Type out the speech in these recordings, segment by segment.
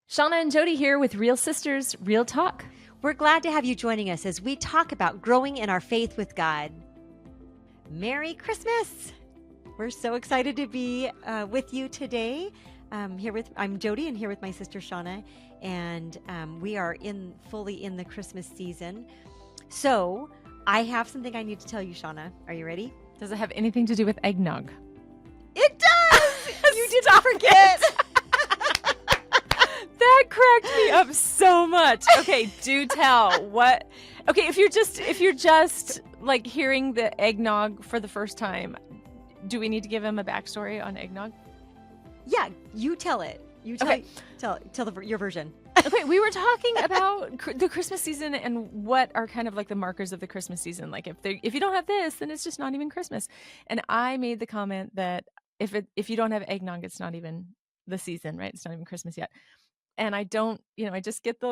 Shawna and Jody here with Real Sisters, Real Talk. We're glad to have you joining us as we talk about growing in our faith with God. Merry Christmas! We're so excited to be with you today. I'm Jody, and here with my sister Shawna, and we are fully in the Christmas season. So I have something I need to tell you, Shawna. Are you ready? Does it have anything to do with eggnog? It does! You didn't forget! That cracked me up so much. Okay, do tell. What? Okay, if you're just like hearing the eggnog for the first time, do we need to give him a backstory on eggnog? Yeah, you tell it. You tell your version. Okay, we were talking about the Christmas season and what are kind of like the markers of the Christmas season. Like if you don't have this, then it's just not even Christmas. And I made the comment that if you don't have eggnog, it's not even the season, right? It's not even Christmas yet. And I don't, I just get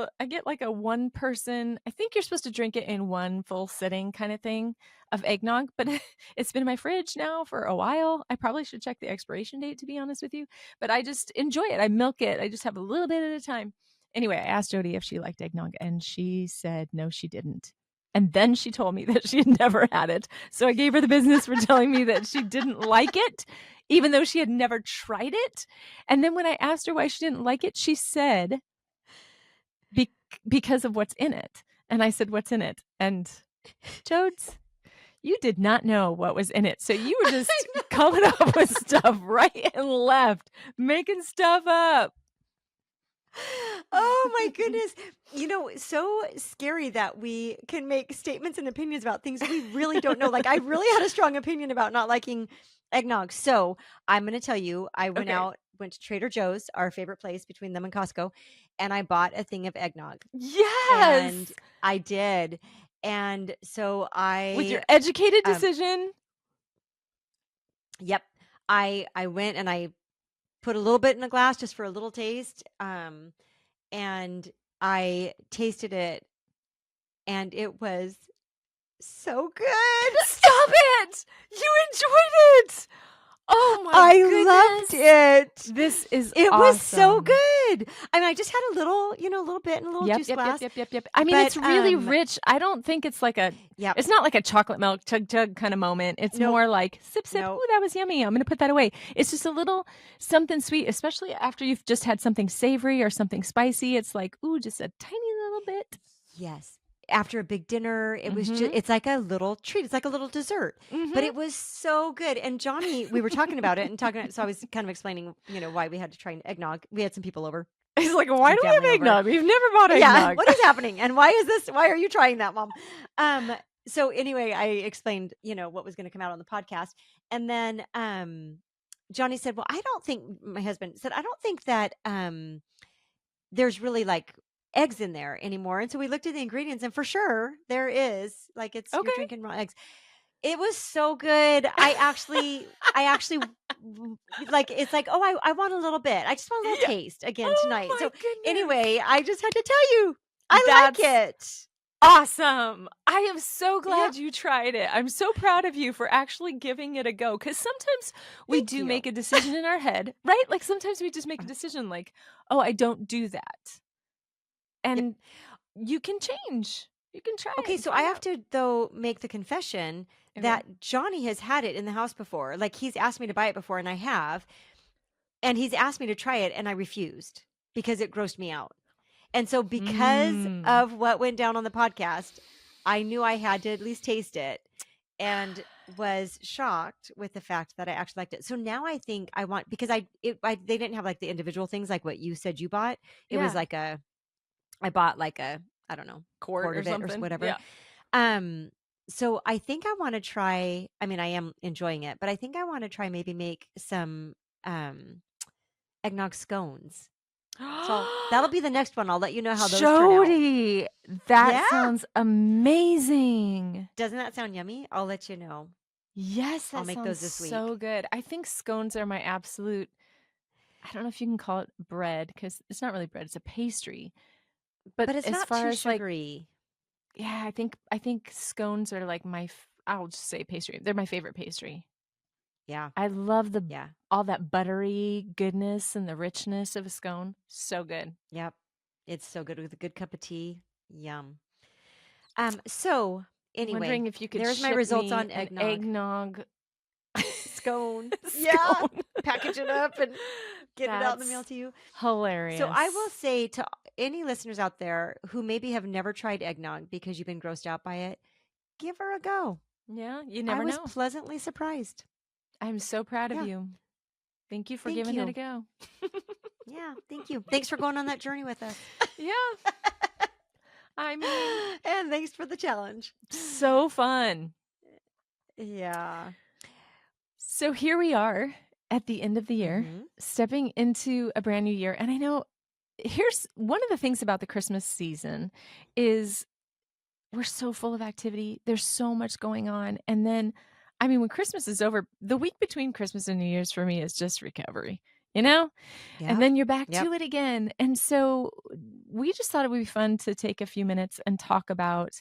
like a one person, I think you're supposed to drink it in one full sitting kind of thing of eggnog, but it's been in my fridge now for a while. I probably should check the expiration date, to be honest with you, but I just enjoy it. I milk it. I just have a little bit at a time. Anyway, I asked Jody if she liked eggnog, and she said no, she didn't. And then she told me that she had never had it. So I gave her the business for telling me that she didn't like it, even though she had never tried it. And then when I asked her why she didn't like it, she said, because of what's in it. And I said, what's in it? And Jodes, you did not know what was in it. So you were just coming up with stuff right and left, making stuff up. Oh my goodness. So scary that we can make statements and opinions about things we really don't know. Like I really had a strong opinion about not liking eggnog. So I'm going to tell you, I went to Trader Joe's, our favorite place between them and Costco, and I bought a thing of eggnog. Yes. And I did. And so with your educated decision. Yep. I went and I put a little bit in a glass just for a little taste. And I tasted it, and it was so good. Stop it! You enjoyed it! Oh my goodness. Loved it. This is It awesome. was so good. I mean, I just had a little, little bit in a little juice glass. Yep. I mean, it's really rich. I don't think it's like it's not like a chocolate milk chug kind of moment. It's more like sip. Ooh, that was yummy. I'm going to put that away. It's just a little something sweet, especially after you've just had something savory or something spicy. It's like, ooh, just a tiny little bit. Yes. After a big dinner, it was it's like a little treat. It's like a little dessert, but it was so good. And Johnny, we were talking about it so I was kind of explaining, why we had to try an eggnog. We had some people over. He's like, why do we have eggnog? We've never bought eggnog. Yeah, what is happening? And why are you trying that, Mom? So anyway, I explained, what was going to come out on the podcast. And then Johnny said, well, my husband said, I don't think that there's really like eggs in there anymore. And so we looked at the ingredients, and for sure there is, like, you're drinking raw eggs. It was so good. I actually like, it's like, oh, I want a little bit. I just want a little taste again tonight. So anyway, I just had to tell you, I like it. Awesome. I am so glad you tried it. I'm so proud of you for actually giving it a go. Because sometimes we do make a decision in our head, right? Like sometimes we just make a decision like, oh, I don't do that. And you can change. You can try. Okay, so I have to, though, make the confession that Johnny has had it in the house before. Like, he's asked me to buy it before, and I have. And he's asked me to try it, and I refused because it grossed me out. And so because of what went down on the podcast, I knew I had to at least taste it, and was shocked with the fact that I actually liked it. So now I think I want, because they didn't have like the individual things like what you said you bought. It was like I bought like a, I don't know, quart of it or whatever. Yeah. So I think I want to try, I mean, I am enjoying it, but I think I want to try maybe make some eggnog scones. So that'll be the next one. I'll let you know how those turn out. Jody, that sounds amazing. Doesn't that sound yummy? I'll let you know. Yes, I'll make those this week. So good. I think scones are my absolute, I don't know if you can call it bread, because it's not really bread, it's a pastry. But it's not too sugary. I think scones are like I'll just say pastry. They're my favorite pastry. Yeah. I love the Yeah. all that buttery goodness and the richness of a scone. So good. Yep. It's so good with a good cup of tea. Yum. So anyway, Wondering if you could there's my ship results me on an eggnog. eggnog Scone. Yeah. scone. Package it up and get it out in the mail That's to you. So I will hilarious. say to any listeners out there who maybe have never tried eggnog because you've been grossed out by it, give her a go. Yeah, you I never was know. pleasantly surprised. I'm so proud of Yeah. you. Thank you for Thank giving it a you. go. Yeah. Thank you. Thanks for going on that journey with us. Yeah, I mean, And thanks for the challenge. so fun. Yeah. So here we are at the end of the year, Mm-hmm. stepping into a brand new year. And I know here's one of the things about the Christmas season is we're so full of activity. There's so much going on. And then, I mean, when Christmas is over, the week between Christmas and New Year's for me is just recovery, you know? And Yep. then you're back Yep. to it again. And so we just thought it would be fun to take a few minutes and talk about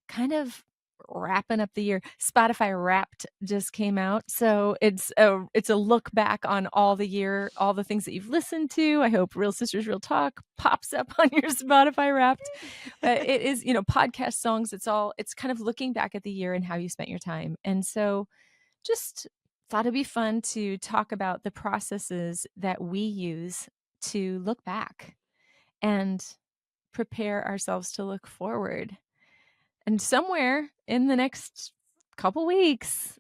kind of wrapping up the year. Spotify Wrapped just came out, so it's a look back on all the year, all the things that you've listened to. I hope Real Sisters Real Talk pops up on your Spotify Wrapped. It is, podcast songs. It's kind of looking back at the year and how you spent your time. And so just thought it'd be fun to talk about the processes that we use to look back and prepare ourselves to look forward. And somewhere in the next couple weeks,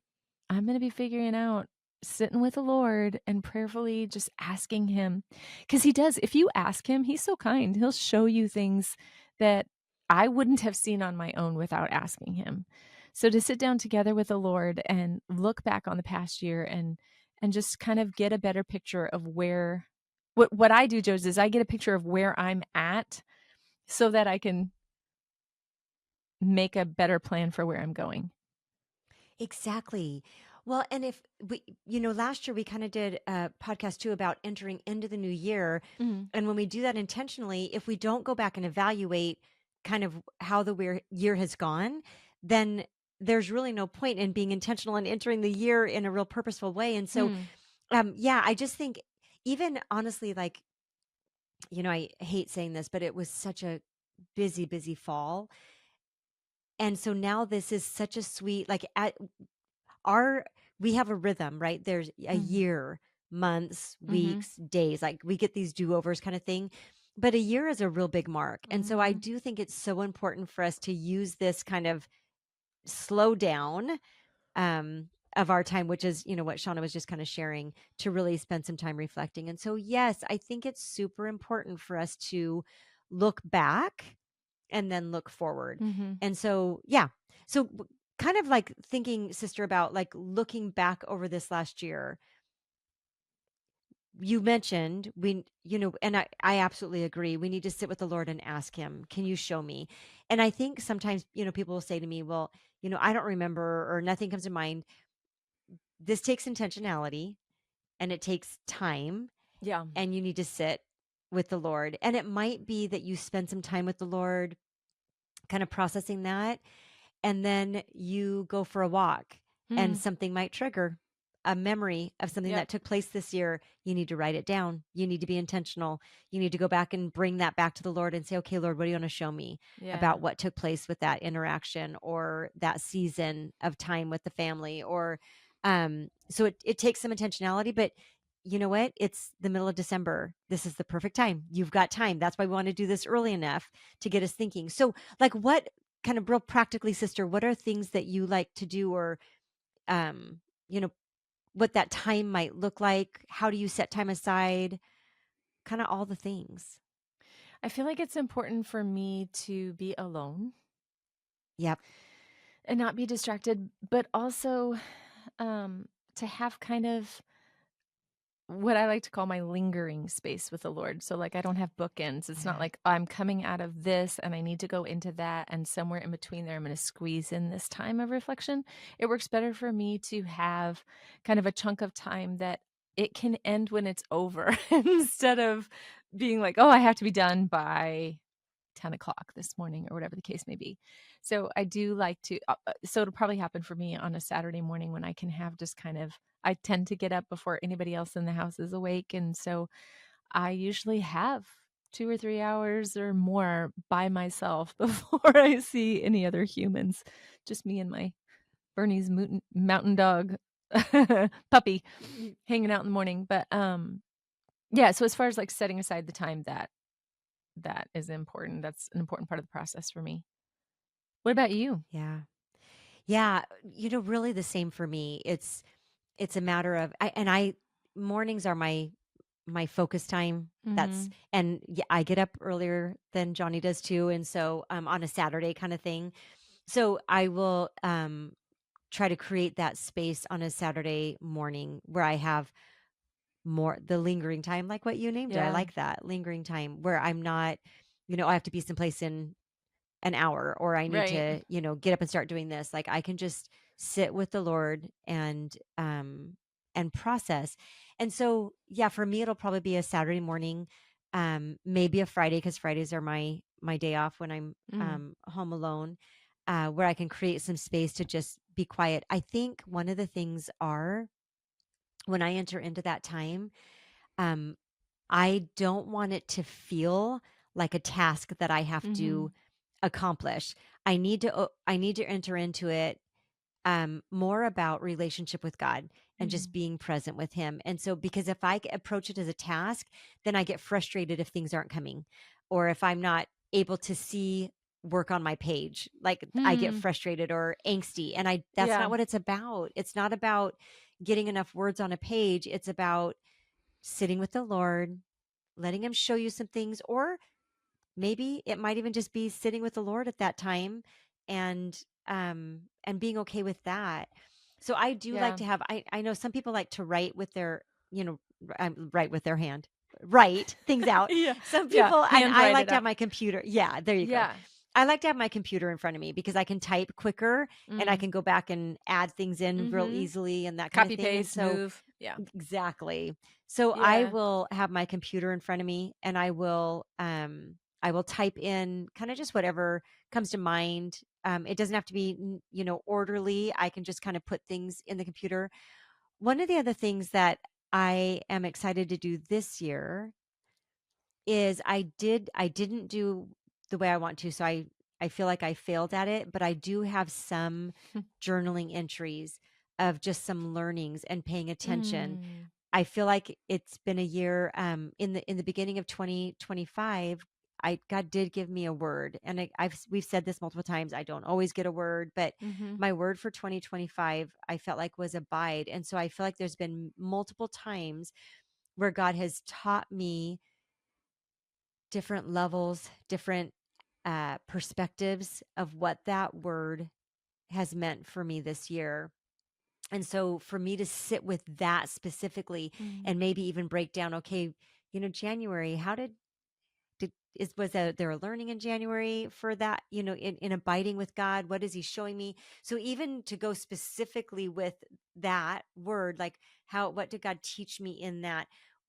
I'm going to be figuring out sitting with the Lord and prayerfully just asking him, because he does, if you ask him, he's so kind. He'll show you things that I wouldn't have seen on my own without asking him. So to sit down together with the Lord and look back on the past year and just kind of get a better picture of where what I do, Joes, is I get a picture of where I'm at so that I can make a better plan for where I'm going. Exactly. Well, and if we, last year we kind of did a podcast too about entering into the new year. Mhm. And when we do that intentionally, if we don't go back and evaluate kind of how the year has gone, then there's really no point in being intentional and entering the year in a real purposeful way. And so, Mm. yeah, I just think even honestly, like, I hate saying this, but it was such a busy, busy fall. And so now this is such a sweet, like our we have a rhythm, right? There's a Mhm. year, months, Mhm. weeks, days, like we get these do-overs kind of thing. But a year is a real big mark. And so I Mhm. do think it's so important for us to use this kind of slow down of our time, which is, what Shauna was just kind of sharing, to really spend some time reflecting. And so, yes, I think it's super important for us to look back and then look forward. Mhm. And so, yeah. So kind of like thinking, sister, about like looking back over this last year. You mentioned and I absolutely agree. We need to sit with the Lord and ask him, can you show me? And I think sometimes, people will say to me, well, I don't remember or nothing comes to mind. This takes intentionality and it takes time, Yeah. and you need to sit with the Lord. And it might be that you spend some time with the Lord kind of processing that, and then you go for a walk and Mm. something might trigger a memory of something Yep. that took place this year. You need to write it down. You need to be intentional. You need to go back and bring that back to the Lord and say, okay, Lord, what do you want to show me Yeah. about what took place with that interaction or that season of time with the family? Or so it takes some intentionality, but you know what? It's the middle of December. This is the perfect time. You've got time. That's why we want to do this early enough to get us thinking. So, like, what kind of real practically, sister, what are things that you like to do, or um, you know, what that time might look like? How do you set time aside? Kind of all the things. I feel like it's important for me to be alone Yep. and not be distracted, but also to have kind of what I like to call my lingering space with the Lord. So, like, I don't have bookends. It's not Yeah. like I'm coming out of this and I need to go into that. And somewhere in between there, I'm going to squeeze in this time of reflection. It works better for me to have kind of a chunk of time that it can end when it's over instead of being like, oh, I have to be done by 10 o'clock this morning or whatever the case may be. So I do like to, so it'll probably happen for me on a Saturday morning when I can have just kind of, I tend to get up before anybody else in the house is awake. And so I usually have 2 or 3 hours or more by myself before I see any other humans, just me and my Bernie's mountain dog puppy hanging out in the morning. But yeah, so as far as like setting aside the time, that is important. That's an important part of the process for me. What about you? Yeah. Yeah, really the same for me. It's a matter of I mornings are my focus time. That's Mhm. and yeah, I get up earlier than Johnny does too, and so on a Saturday kind of thing. So I will try to create that space on a Saturday morning where I have more the lingering time, like what you named it. I Yeah. like that lingering time where I'm not, I have to be someplace in an hour or I need Right. to, get up and start doing this. Like I can just sit with the Lord and process. And so yeah, for me it'll probably be a Saturday morning, maybe a Friday because Fridays are my day off when I'm Mm. home alone, where I can create some space to just be quiet. I think one of the things are when I enter into that time, um, I don't want it to feel like a task that I have to Mhm. accomplish. I need to enter into it more about relationship with God and just Mhm. being present with him. And so because if approach it as a task, then I get frustrated if things aren't coming or if I'm not able to see work on my page. Like I get Hmm. frustrated or angsty and I that's Yeah. not what it's about. It's not about getting enough words on a page. It's about sitting with the Lord, letting him show you some things, or maybe it might even just be sitting with the Lord at that time and being okay with that. So I do like Yeah. to have I know some people like to write with their, write with their hand. Write things out. Yeah. Some Yeah. people and I Handwrite like it to have out. my computer. Yeah, there you go. Yeah. I like to have my computer in front of me because I can type quicker and I Mm. can go back and add things in real Mhm. easily and that kind of Copy thing. And paste, so move. Yeah. exactly. So I Yeah. will have my computer in front of me and I will type in kind of just whatever comes to mind. It doesn't have to be, orderly. I can just kind of put things in the computer. One of the other things that I am excited to do this year is I didn't do the way I want to. So I feel like I failed at it, but I do have some journaling entries of just some learnings and paying attention. Mm. I feel like it's been a year in the beginning of 2025. I God did give me a word, and we've said this multiple times. I don't always get a word, but Mhm. my word for 2025 I felt like was abide, and so I feel like there's been multiple times where God has taught me different levels, different perspectives of what that word has meant for me this year. And so for me to sit with that specifically Mm. and maybe even break down, okay, January, how was there a learning in January for that, in abiding with God? What is he showing me? So even to go specifically with that word, like what did God teach me in that?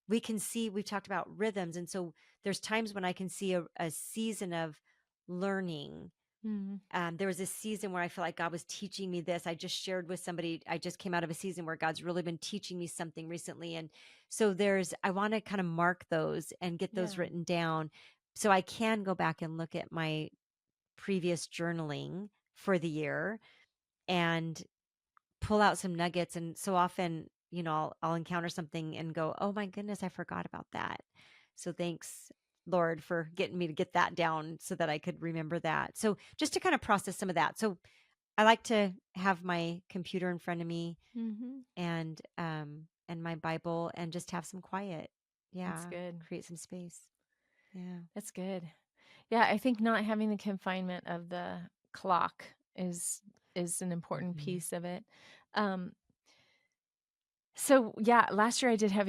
We've talked about rhythms. And so there's times when I can see a season of learning. Mm. There was a season where I feel like God was teaching me this. I just shared with somebody, I just came out of a season where God's really been teaching me something recently. And so I want to kind of mark those and get those Yeah. written down so I can go back and look at my previous journaling for the year and pull out some nuggets. And so often, I'll encounter something and go, oh my goodness, I forgot about that. So thanks, Lord, for getting me to get that down so that I could remember that. So just to kind of process some of that. So I like to have my computer in front of me Mhm. and my Bible and just have some quiet. That's Yeah. good. Create some space. Yeah. That's good. Yeah, I think not having the confinement of the clock is an important Hmm. piece of it. Um, so yeah, last year I did have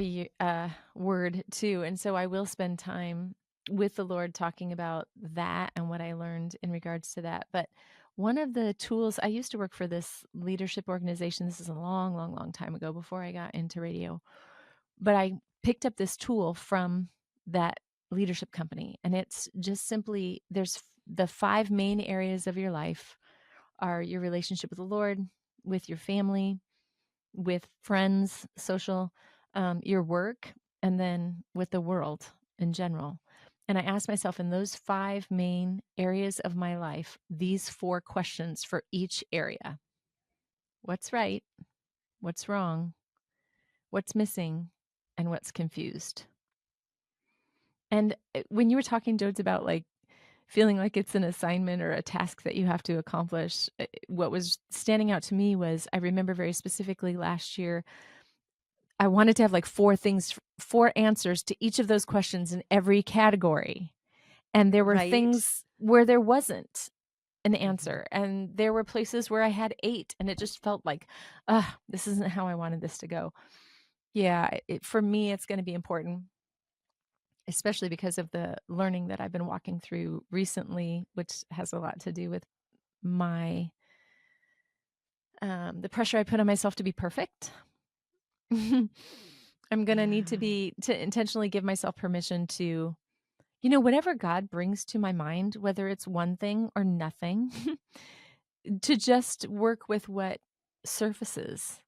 word too, and so I will spend time with the Lord talking about that and what I learned in regards to that. But one of the tools I used to work for this leadership organization. This is a long, long, long time ago before I got into radio. But I picked up this tool from that leadership company, and it's just simply the 5 main areas of your life are your relationship with the Lord, with your family, with friends, social, your work, and then with the world in general. And I asked myself in those 5 main areas of my life, these 4 questions for each area. What's right? What's wrong? What's missing? And what's confused? And when you were talking, Jodes, about like feeling like it's an assignment or a task that you have to accomplish, what was standing out to me was I remember very specifically last year, I wanted to have like 4 things, 4 answers to each of those questions in every category. And there were Right. things where there wasn't an Mhm. answer. And there were places where I had 8 and it just felt like, this isn't how I wanted this to go. Yeah, for me, it's going to be important, especially because of the learning that I've been walking through recently, which has a lot to do with my the pressure I put on myself to be perfect. I'm going to need Yeah. to intentionally give myself permission to, whatever God brings to my mind, whether it's one thing or nothing, to just work with what surfaces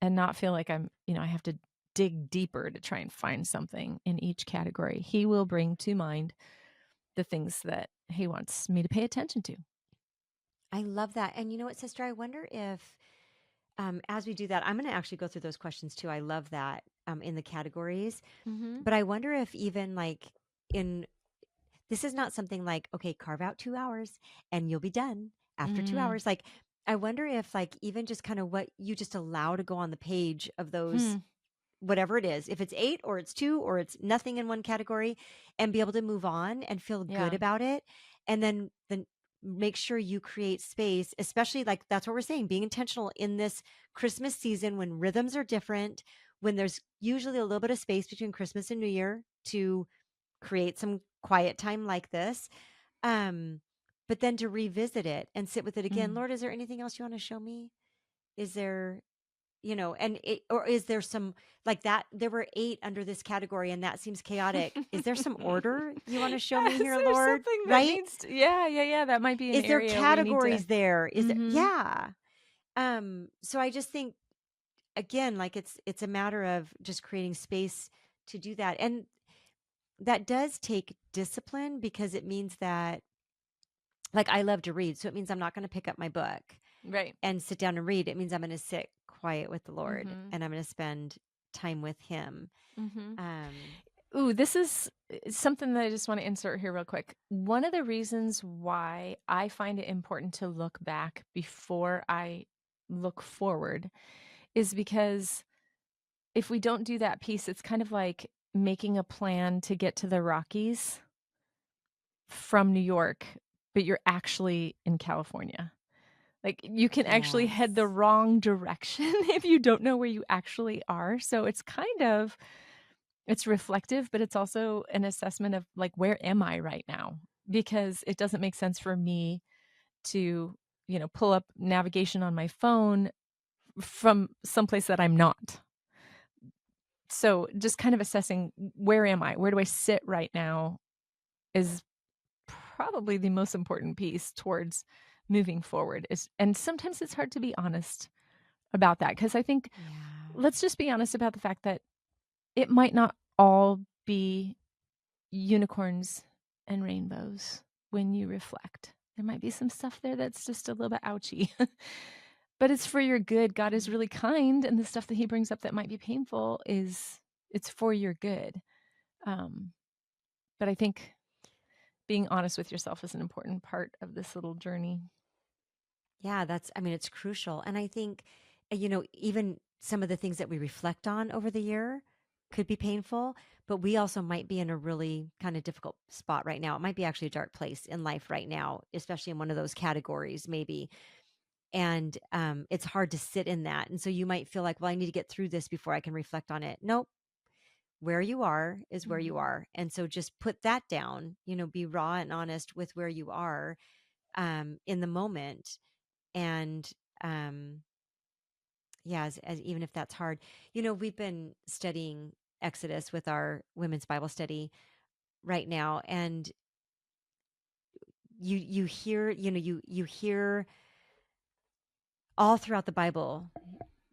and not feel like I have to dig deeper to try and find something in each category. He will bring to mind the things that he wants me to pay attention to. I love that. And you know what, sister? I wonder if, as we do that, I'm going to actually go through those questions too. I love that in the categories. Mhm. But I wonder if even like in this is not something like, okay, carve out 2 hours and you'll be done after two Mm. hours. Like, I wonder if like even just kind of what you just allow to go on the page of those Hmm. whatever it is, if it's 8 or it's 2 or it's nothing in one category, and be able to move on and feel good Yeah. about it. And then make sure you create space, especially like that's what we're saying, being intentional in this Christmas season when rhythms are different, when there's usually a little bit of space between Christmas and New Year to create some quiet time like this. Um, but then to revisit it and sit with it again. Mm. Lord, is there anything else you want to show me? Is there, and or is there some like that? There were 8 under this category and that seems chaotic. Is there some order you want to show me Is here, there Lord? something that Right? needs to, yeah, yeah, yeah, that might be an Is there area we need to. categories there? Is there, Mhm. yeah. So I just think again, like it's a matter of just creating space to do that. And that does take discipline because it means that like I love to read, so it means I'm not going to pick up my book Right. and sit down and read. It means I'm going to sit quiet with the Lord Mhm. and I'm going to spend time with him. Mhm. Um Ooh, this is something that I just want to insert here real quick. One of the reasons why I find it important to look back before I look forward is because if we don't do that piece, it's kind of like making a plan to get to the Rockies from New York, but you're actually in California. Like, you can actually head the yes. wrong direction if you don't know where you actually are. So it's reflective, but it's also an assessment of like, where am I right now? Because it doesn't make sense for me to, pull up navigation on my phone from someplace that I'm not. So just kind of assessing, where am I? Where do I sit right now is probably the most important piece towards moving forward. And sometimes it's hard to be honest about that, because I think, Yeah. let's just be honest about the fact that it might not all be unicorns and rainbows when you reflect. There might be some stuff there that's just a little bit ouchy. But it's for your good. God is really kind, and the stuff that he brings up that might be painful it's for your good. Um, but I think being honest with yourself is an important part of this little journey. Yeah, I mean, it's crucial. And I think, even some of the things that we reflect on over the year could be painful, but we also might be in a really kind of difficult spot right now. It might be actually a dark place in life right now, especially in one of those categories, maybe. And it's hard to sit in that. And so you might feel like, well, I need to get through this before I can reflect on it. Nope. Where you are is where you Mhm. are. And so just put that down, be raw and honest with where you are in the moment. And um, yeah, as even if that's hard, we've been studying Exodus with our women's Bible study right now, and you hear, you hear all throughout the Bible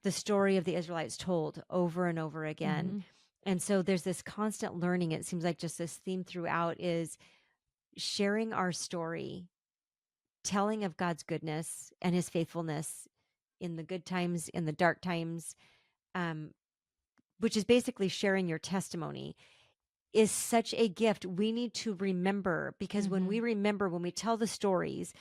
the story of the Israelites told over and over again. Mhm. And so there's this constant learning. It seems like just this theme throughout is sharing our story, telling of God's goodness and his faithfulness in the good times, in the dark times, um, which is basically sharing your testimony, is such a gift. We need to remember, because when we Mhm. remember, when we tell the stories,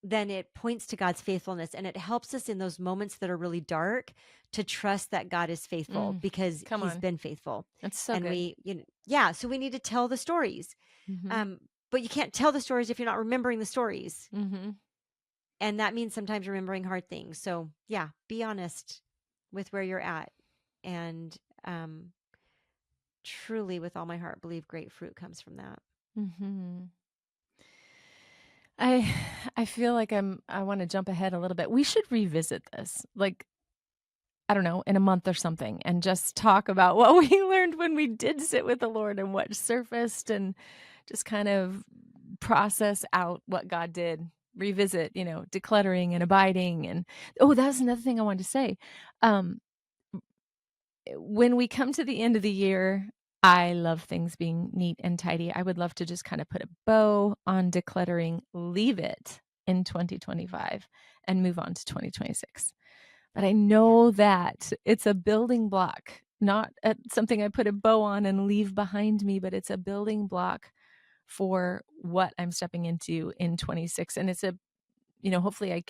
then it points to God's faithfulness, and it helps us in those moments that are really dark to trust that God is faithful Mm. because Come he's on. been faithful. That's so And good. yeah, so we need to tell the stories. Mhm. But you can't tell the stories if you're not remembering the stories. Mhm. And that means sometimes remembering hard things. So, yeah, be honest with where you're at, and um truly with all my heart believe great fruit comes from that. Mhm. I I feel like I wanna jump ahead a little bit. We should revisit this, like, I don't know, in a month or something, and just talk about what we learned when we did sit with the Lord and what surfaced, and just kind of process out what God did. Revisit, decluttering and abiding, and oh, that was another thing I wanted to say. Um, when we come to the end of the year, I love things being neat and tidy. I would love to just kind of put a bow on decluttering, leave it in 2025, and move on to 2026. But I Yeah. know that it's a building block, not something I put a bow on and leave behind me, but it's a building block for what I'm stepping into in 26. And it's hopefully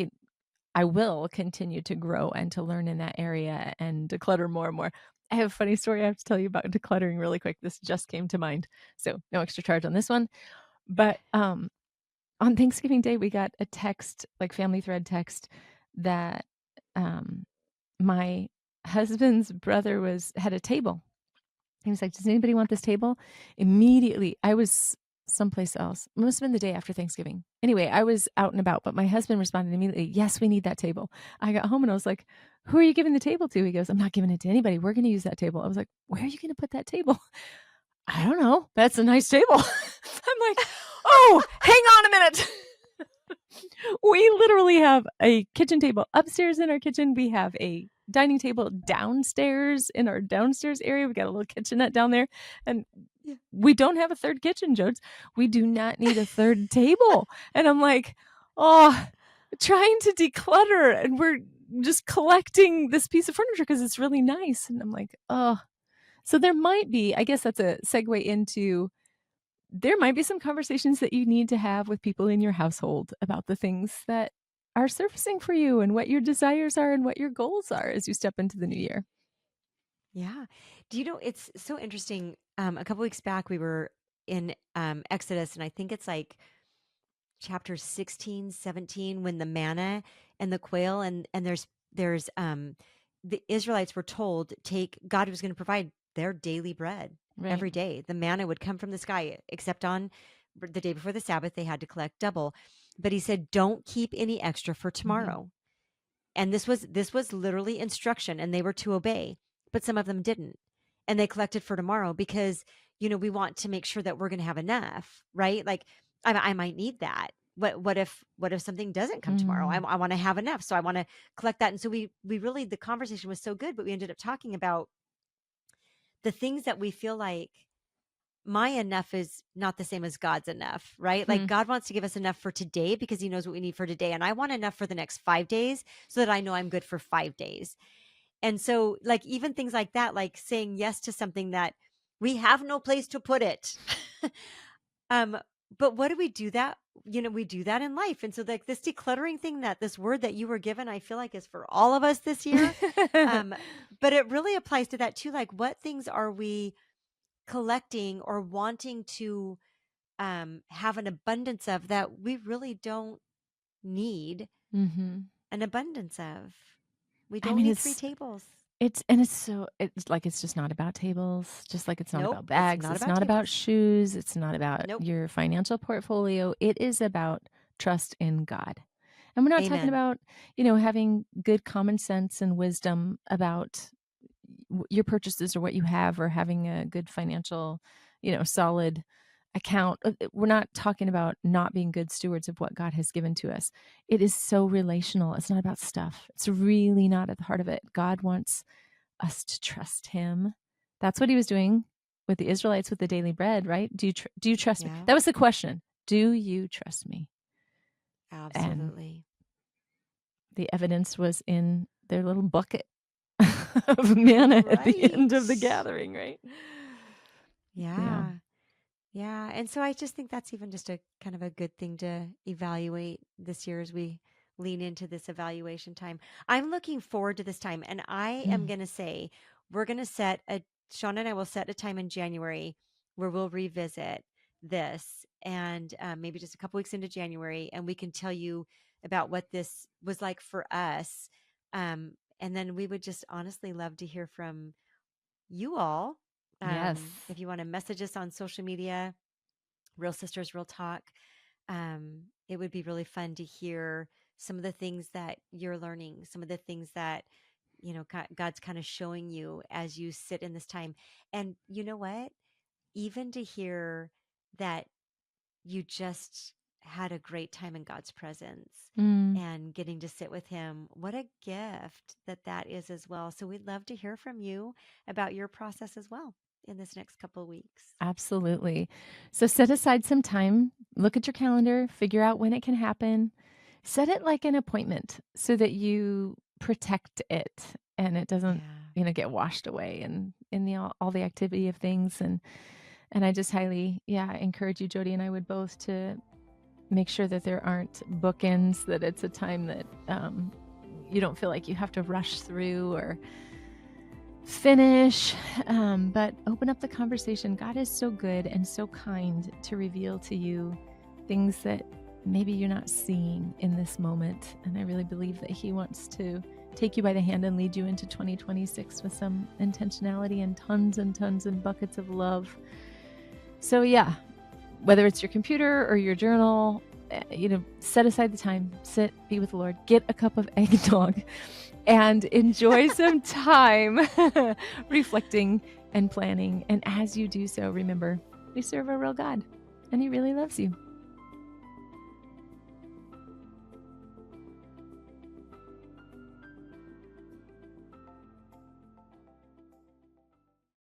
I will continue to grow and to learn in that area and declutter more and more. I have a funny story I have to tell you about decluttering really quick. This just came to mind. So no extra charge on this one. But on Thanksgiving Day, we got a text, like family thread text, that um, my husband's brother had a table. He was like, "Does anybody want this table?" Immediately, I was someplace else. It must have been the day after Thanksgiving. Anyway, I was out and about, but my husband responded immediately, "Yes, we need that table." I got home and I was like, "Who are you giving the table to?" He goes, "I'm not giving it to anybody. We're going to use that table." I was like, "Where are you going to put that table?" "I don't know. That's a nice table." I'm like, "Oh, hang on a minute." We literally have a kitchen table upstairs in our kitchen. We have a dining table downstairs in our downstairs area. We got a little kitchenette down there. And Yeah. we don't have a third kitchen, Jodes. We do not need a third table. And I'm like, oh, trying to declutter. And we're just collecting this piece of furniture because it's really nice. And I'm like, oh. So there might be, I guess that's a segue into there might be some conversations that you need to have with people in your household about the things that are surfacing for you and what your desires are and what your goals are as you step into the new year. Yeah. Do you know, it's so interesting. A couple weeks back, we were in Exodus, and I think it's like chapter 16, 17, when the manna and the quail, and there's the Israelites were told, take God was going to provide their daily bread Right. every day. The manna would come from the sky, except on the day before the Sabbath, they had to collect double. But he said, don't keep any extra for Mhm. tomorrow. And this was literally instruction, and they were to obey, but some of them didn't. And they collected for tomorrow because, we want to make sure that we're going to have enough, right? Like I might need that. What if something doesn't come tomorrow? I, Mm. I want to have enough, so I want to collect that. And so we really, the conversation was so good, but we ended up talking about the things that we feel like my enough is not the same as God's enough, right? Like Hmm. God wants to give us enough for today because he knows what we need for today. And I want enough for the next 5 days so that I know I'm good for 5 days. And so, like, even things like that, like saying yes to something that we have no place to put it. um, but what do we do that? We do that in life. And so, like, this decluttering thing, that this word that you were given, I feel like is for all of us this year. Um, but it really applies to that too. Like, what things are we collecting or wanting to have an abundance of that we really don't need Mhm. an abundance of? We I don't mean, need three tables. it's just not about tables, just like it's not Nope, about it's bags, not it's about not about tables. shoes, it's not about Nope. your financial portfolio. It is about trust in God. And we're not talking Amen. about, having good common sense and wisdom about your purchases or what you have, or having a good financial, solid account. We're not talking about not being good stewards of what God has given to us. It is so relational. It's not about stuff. It's really not at the heart of it. God wants us to trust him. That's what he was doing with the Israelites with the daily bread, right? Do you trust me? Yeah, That was the question. Do you trust me? And absolutely. the evidence was in their little bucket of manna at the Right. end of the gathering, right? Yeah. Yeah. Yeah. And so I just think that's even just a kind of a good thing to evaluate this year as we lean into this evaluation time. I'm looking forward to this time. And I am Mm. going to say, we're going to Sean and I will set a time in January where we'll revisit this and maybe just a couple weeks into January, and we can tell you about what this was like for us. And then we would just honestly love to hear from you all. Yes. If you want to message us on social media, Real Sisters, Real Talk, it would be really fun to hear some of the things that you're learning, some of the things that, God's kind of showing you as you sit in this time. And you know what? Even to hear that you just had a great time in God's presence Mm. and getting to sit with him. What a gift that is as well. So we'd love to hear from you about your process as well in this next couple of weeks. Absolutely. So set aside some time, look at your calendar, figure out when it can happen. Set it like an appointment so that you protect it and it doesn't, Yeah. get washed away and in the all the activity of things. And I just highly, encourage you, Jody and I would both, to make sure that there aren't bookends, that it's a time that you don't feel like you have to rush through or finish, but open up the conversation. God is so good and so kind to reveal to you things that maybe you're not seeing in this moment. And I really believe that he wants to take you by the hand and lead you into 2026 with some intentionality and tons and buckets of love. So yeah, whether it's your computer or your journal, set aside the time, sit, be with the Lord, get a cup of eggnog, and enjoy some time reflecting and planning. And as you do so, remember, we serve a real God, and he really loves you.